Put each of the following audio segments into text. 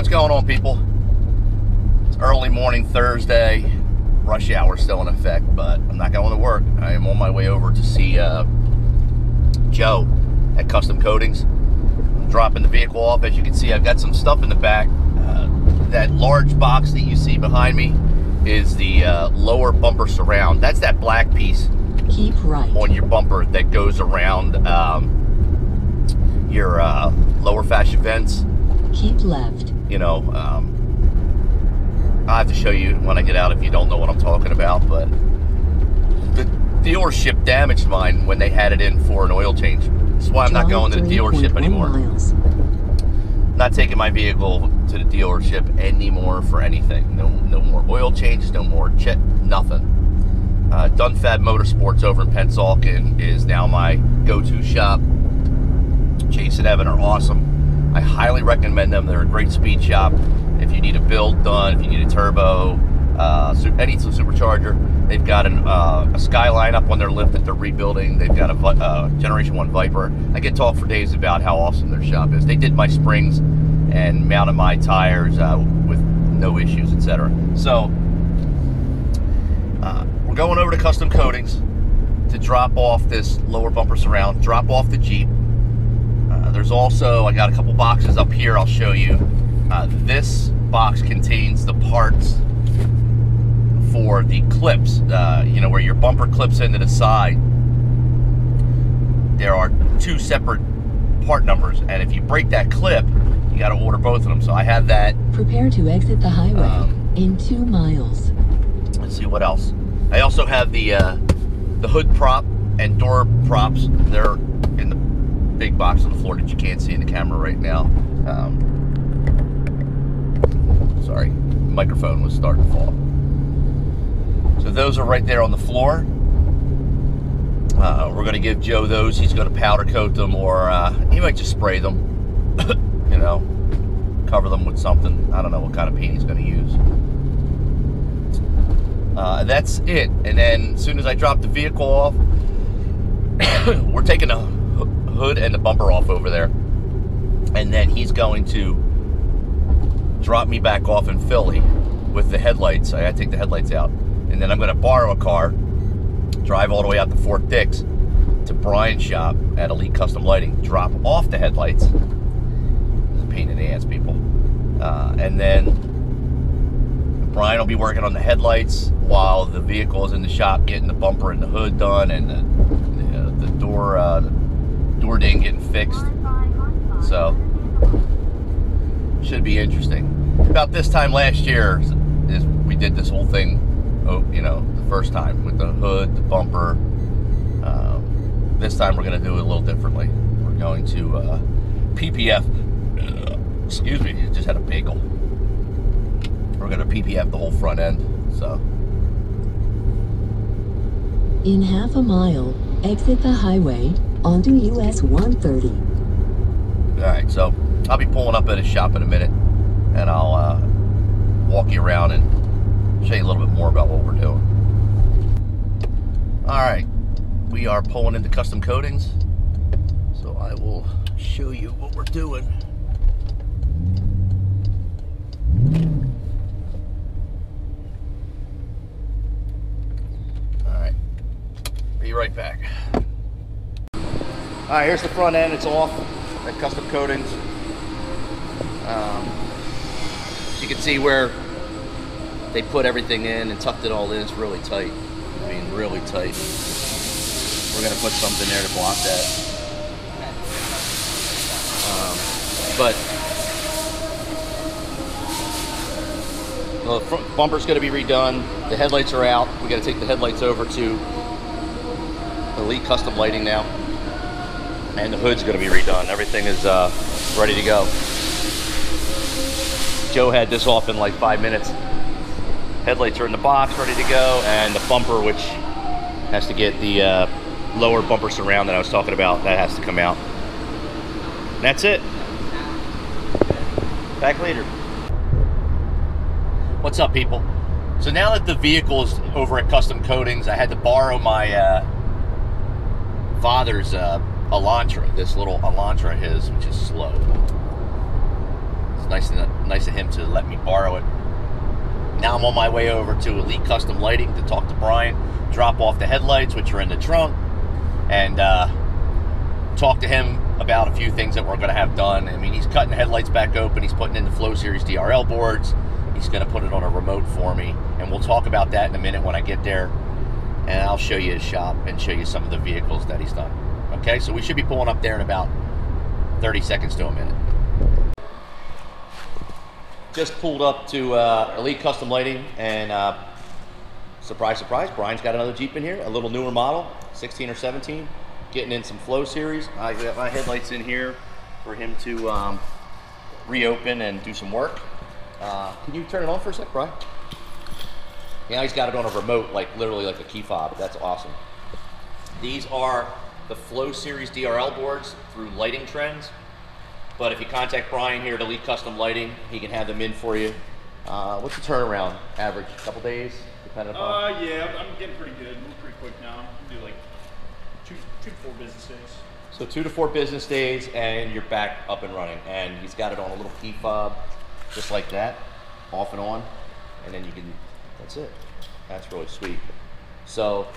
What's going on, people? It's early morning Thursday. Rush hour still in effect, but I'm not going to work. I am on my way over to see Joe at Kustom Koatingz. I'm dropping the vehicle off. As you can see, I've got some stuff in the back. That large box that you see behind me is the lower bumper surround. That's that black piece. Keep right on your bumper that goes around your lower fascia vents. Keep left. You know, I'll have to show you when I get out if you don't know what I'm talking about, but the dealership damaged mine when they had it in for an oil change. That's why I'm not going to the dealership anymore. Not taking my vehicle to the dealership anymore for anything. No more oil changes, no more nothing. Dunfab Motorsports over in Pennsauken is now my go-to shop. Chase and Evan are awesome. I highly recommend them. They're a great speed shop. If you need a build done, if you need a turbo, any supercharger, they've got a Skyline up on their lift that they're rebuilding. They've got a Generation 1 Viper. I could talk for days about how awesome their shop is. They did my springs and mounted my tires with no issues, etc. So we're going over to Kustom Koatingz to drop off this lower bumper surround, drop off the Jeep. There's also, I got a couple boxes up here I'll show you. This box contains the parts for the clips, you know, where your bumper clips into the side. There are two separate part numbers, and if you break that clip, you got to order both of them. So I have that. Prepare to exit the highway in 2 miles. Let's see what else. I also have the hood prop and door props. They're in the big box on the floor that you can't see in the camera right now. Sorry, the microphone was starting to fall. So those are right there on the floor. We're going to give Joe those. He's going to powder coat them, or he might just spray them. You know, cover them with something. I don't know what kind of paint he's going to use. That's it. And then as soon as I drop the vehicle off, we're taking the hood and the bumper off over there, and then he's going to drop me back off in Philly with the headlights. I gotta take the headlights out, and then I'm going to borrow a car, drive all the way out to Fort Dix to Brian's shop at Elite Custom Lighting, drop off the headlights. It's a pain in the ass, people. And then Brian will be working on the headlights while the vehicle is in the shop getting the bumper and the hood done, and the door ding getting fixed. So should be interesting. About this time last year is we did this whole thing, you know, the first time with the hood, the bumper. This time we're going to do it a little differently. We're going to PPF. Excuse me, just had a bagel. We're going to PPF the whole front end. So in half a mile, exit the highway onto US 130. Alright, so I'll be pulling up at his shop in a minute, and I'll walk you around and show you a little bit more about what we're doing. Alright, we are pulling into Kustom Koatingz, so I will show you what we're doing. Alright, be right back. Alright, here's the front end. It's off at Kustom Koatingz. You can see where they put everything in and tucked it all in. It's really tight. I mean, really tight. We're going to put something there to block that. But the front bumper's going to be redone. The headlights are out. We got to take the headlights over to Elite Custom Lighting now. And the hood's going to be redone. Everything is ready to go. Joe had this off in like 5 minutes. Headlights are in the box, ready to go, and the bumper, which has to get the lower bumper surround that I was talking about, that has to come out. And that's it. Back later. What's up, people? So now that the vehicle is over at Kustom Koatingz, I had to borrow my father's Elantra, this little Elantra of his, which is slow. nice of him to let me borrow it. Now I'm on my way over to Elite Custom Lighting to talk to Brian, drop off the headlights, which are in the trunk, and talk to him about a few things that we're going to have done. I mean, he's cutting the headlights back open. He's putting in the Flow Series DRL boards. He's going to put it on a remote for me, and we'll talk about that in a minute when I get there. And I'll show you his shop and show you some of the vehicles that he's done. Okay, so we should be pulling up there in about 30 seconds to a minute. Just pulled up to Elite Custom Lighting, and surprise, surprise, Brian's got another Jeep in here, a little newer model, 16 or 17, getting in some Flow Series. I got my headlights in here for him to reopen and do some work. Can you turn it on for a sec, Brian? Yeah, he's got it on a remote, like literally like a key fob. That's awesome. These are the Flow Series DRL boards through Lighting Trends. But if you contact Brian here at Elite Custom Lighting, he can have them in for you. What's the turnaround average? A couple days, depending upon? Yeah, I'm getting pretty good. I'm pretty quick now. I do like two to 4 business days. So 2 to 4 business days, and you're back up and running. And he's got it on a little key fob, just like that, off and on. And then you can, that's it. That's really sweet. So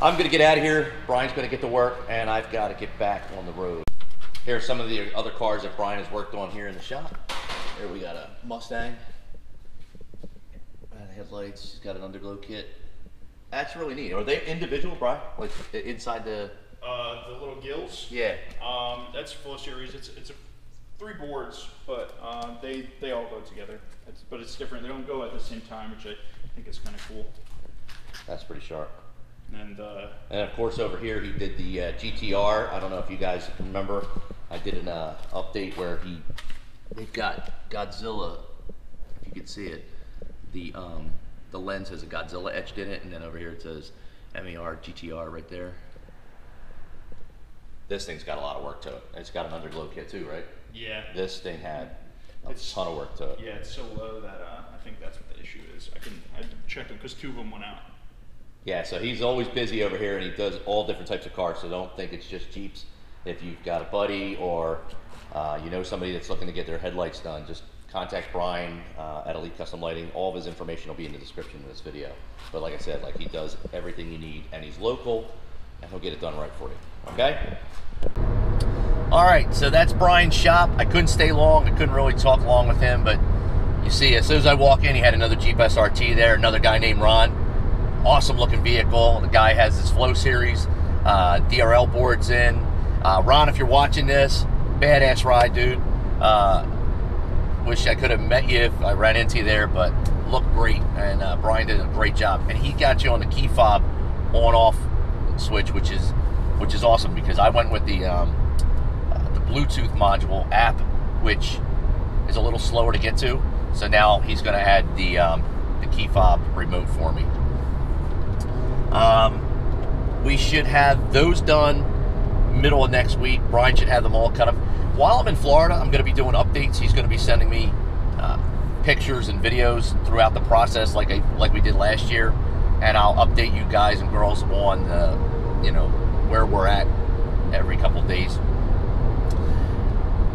I'm gonna get out of here. Brian's gonna get to work, and I've got to get back on the road. Here are some of the other cars that Brian has worked on here in the shop. Here we got a Mustang. Headlights, he's got an underglow kit. That's really neat. Are they individual, Brian? Like inside the little gills? Yeah. That's Flow Series. It's 3 boards, but they all go together. But it's different. They don't go at the same time, which I think is kind of cool. That's pretty sharp. And of course over here he did the GTR. I don't know if you guys remember. I did an update where they've got Godzilla, if you could see it. The lens has a Godzilla etched in it, and then over here it says MER GTR right there. This thing's got a lot of work to it. It's got an underglow kit too, right? yeah, This thing had a ton of work to it. yeah, it's so low that I think that's what the issue is. I checked them because 2 of them went out. Yeah, so he's always busy over here, and he does all different types of cars, so don't think it's just Jeeps. If you've got a buddy or you know somebody that's looking to get their headlights done, just contact Brian at Elite Custom Lighting. All of his information will be in the description of this video. But like I said, like, he does everything you need, and he's local, and he'll get it done right for you, okay? All right, so that's Brian's shop. I couldn't stay long. I couldn't really talk long with him, but you see, as soon as I walk in, he had another Jeep SRT there, another guy named Ron. Awesome looking vehicle. The guy has his Flow Series DRL boards in. Ron, if you're watching this, badass ride, dude. Wish I could have met you if I ran into you there, but looked great, and Brian did a great job. And he got you on the key fob on-off switch, which is awesome, because I went with the Bluetooth module app, which is a little slower to get to. So now he's going to add the key fob remote for me. We should have those done middle of next week. Brian should have them all cut up. While I'm in Florida, I'm going to be doing updates. He's going to be sending me pictures and videos throughout the process, like we did last year, and I'll update you guys and girls on you know, where we're at every couple of days.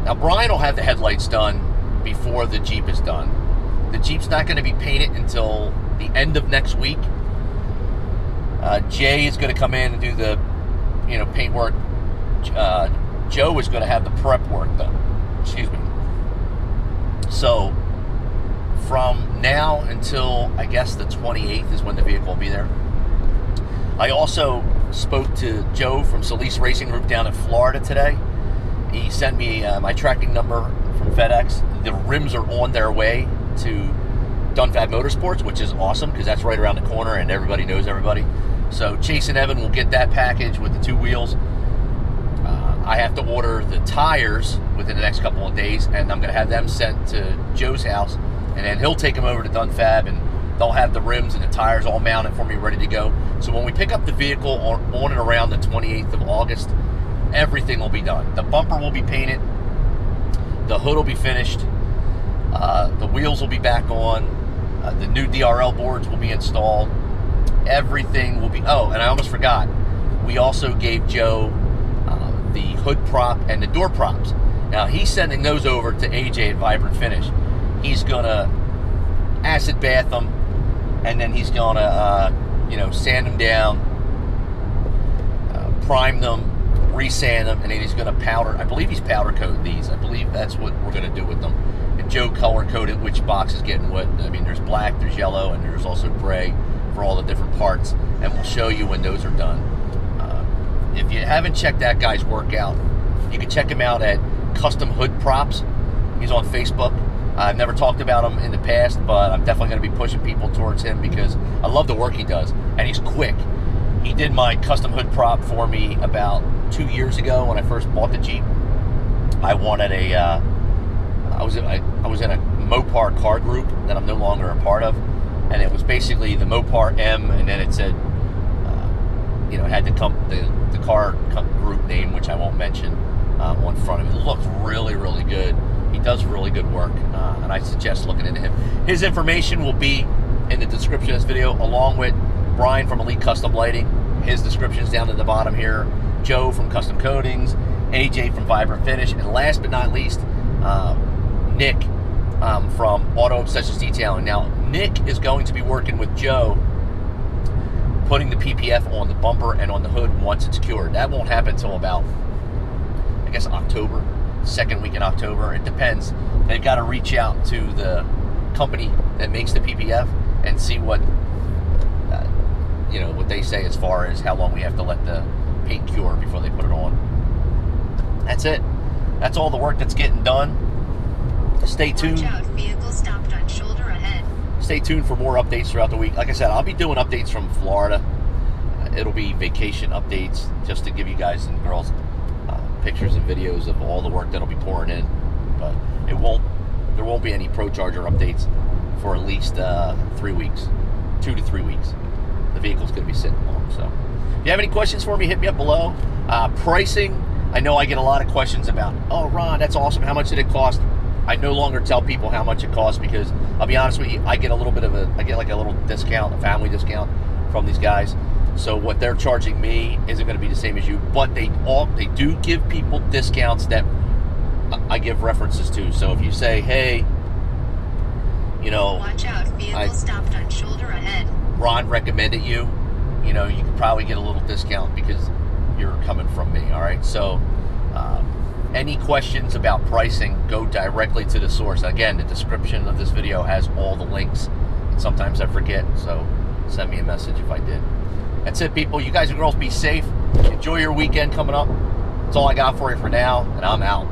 Now Brian will have the headlights done before the Jeep is done. The Jeep's not going to be painted until the end of next week. Jay is going to come in and do the, you know, paint work. Joe is going to have the prep work done. Excuse me. So from now until, I guess, the 28th is when the vehicle will be there. I also spoke to Joe from Solis Racing Group down in Florida today. He sent me my tracking number from FedEx. The rims are on their way to Dunfab Motorsports, which is awesome because that's right around the corner and everybody knows everybody. So Chase and Evan will get that package with the 2 wheels. I have to order the tires within the next couple of days, and I'm going to have them sent to Joe's house, and then he'll take them over to Dunfab, and they'll have the rims and the tires all mounted for me, ready to go. So when we pick up the vehicle on and around the 28th of August, everything will be done. The bumper will be painted, the hood will be finished, the wheels will be back on, the new DRL boards will be installed, everything will be, oh, and I almost forgot, we also gave Joe the hood prop and the door props. Now he's sending those over to AJ at Vibrant Finish. He's gonna acid bath them, and then he's gonna you know, sand them down, prime them, resand them, and then he's gonna powder. I believe he's powder coat these. I believe that's what we're gonna do with them. And Joe color coded which box is getting what. I mean, there's black, there's yellow, and there's also gray for all the different parts, and we'll show you when those are done. If you haven't checked that guy's work out, you can check him out at Kustom Hood Props. He's on Facebook. I've never talked about him in the past, but I'm definitely going to be pushing people towards him because I love the work he does, and he's quick. He did my custom hood prop for me about 2 years ago when I first bought the Jeep. I wanted a, I was in a Mopar car group that I'm no longer a part of, and it was basically the Mopar M, and then it said, you know, it had the car group name, which I won't mention, on front of it. It looks really, really good. He does really good work, and I suggest looking into him. His information will be in the description of this video, along with Brian from Elite Custom Lighting. His description's down at the bottom here. Joe from Kustom Koatingz, AJ from Vibrant Finish, and last but not least, Nick from Auto Obsessions Detailing. Now, Nick is going to be working with Joe, putting the PPF on the bumper and on the hood once it's cured. That won't happen until about, I guess, October, second week in October. It depends. They've got to reach out to the company that makes the PPF and see what, you know, what they say as far as how long we have to let the paint cure before they put it on. That's it. That's all the work that's getting done. Stay tuned. Watch out, vehicle stopped on shoulder ahead. Stay tuned for more updates throughout the week. Like I said, I'll be doing updates from Florida. It'll be vacation updates just to give you guys and girls pictures and videos of all the work that'll be pouring in. But there won't be any Pro Charger updates for at least 3 weeks, 2 to 3 weeks. The vehicle's going to be sitting long. So if you have any questions for me, hit me up below. Pricing, I know I get a lot of questions about, oh, Ron, that's awesome. How much did it cost? I no longer tell people how much it costs because I'll be honest with you, I get a little bit of I get like a little discount, a family discount from these guys. So what they're charging me isn't going to be the same as you, but they do give people discounts that I give references to. So if you say, hey, you know, watch out, vehicle stopped on shoulder ahead. Ron recommended you, you know, you could probably get a little discount because you're coming from me. All right. So any questions about pricing, go directly to the source. Again, the description of this video has all the links. Sometimes I forget, so send me a message if I did. That's it, people. You guys and girls be safe. Enjoy your weekend coming up. That's all I got for you for now, and I'm out.